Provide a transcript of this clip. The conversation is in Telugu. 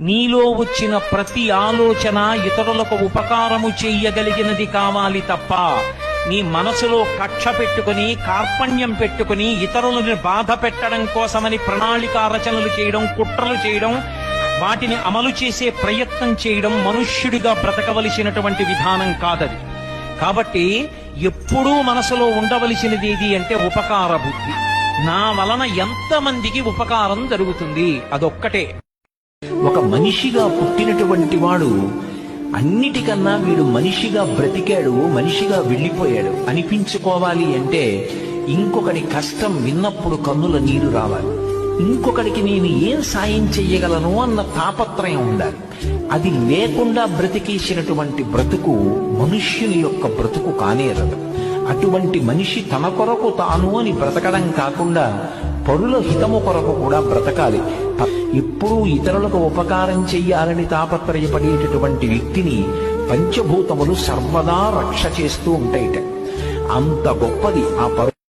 నీలో వచ్చిన ప్రతి ఆలోచన ఇతరులకు ఉపకారము చెయ్యగలిగినది కావాలి తప్ప నీ మనసులో కక్ష పెట్టుకుని కార్పణ్యం పెట్టుకుని ఇతరులని బాధ పెట్టడం కోసమని ప్రణాళికా రచనలు చేయడం, కుట్రలు చేయడం, వాటిని అమలు చేసే ప్రయత్నం చేయడం మనుష్యుడిగా బ్రతకవలసినటువంటి విధానం కాదది. కాబట్టి ఎప్పుడూ మనసులో ఉండవలసినది ఏది అంటే ఉపకార బుద్ధి. నా వలన ఎంతమందికి ఉపకారం జరుగుతుంది, అదొక్కటే. ఒక మనిషిగా పుట్టినటువంటి వాడు అన్నిటికన్నా వీడు మనిషిగా బ్రతికాడు, మనిషిగా వెళ్ళిపోయాడు అనిపించుకోవాలి అంటే ఇంకొకటి కష్టం విన్నప్పుడు కన్నుల నీరు రావాలి. ఇంకొకడికి నేను ఏం సాయం చెయ్యగలను అన్న తాపత్రయం ఉండాలి. అది లేకుండా బ్రతికేసినటువంటి బ్రతుకు మనుష్యుని యొక్క బ్రతుకు కానేరదు. అటువంటి మనిషి తన కొరకు తాను అని బ్రతకడం కాకుండా పరుల హితము కొరకు కూడా బ్రతకాలి. ఎప్పుడూ ఇతరులకు ఉపకారం చెయ్యాలని తాపత్రయపడేటటువంటి వ్యక్తిని పంచభూతములు సర్వదా రక్ష చేస్తూ ఉంటాయిట. అంత గొప్పది ఆ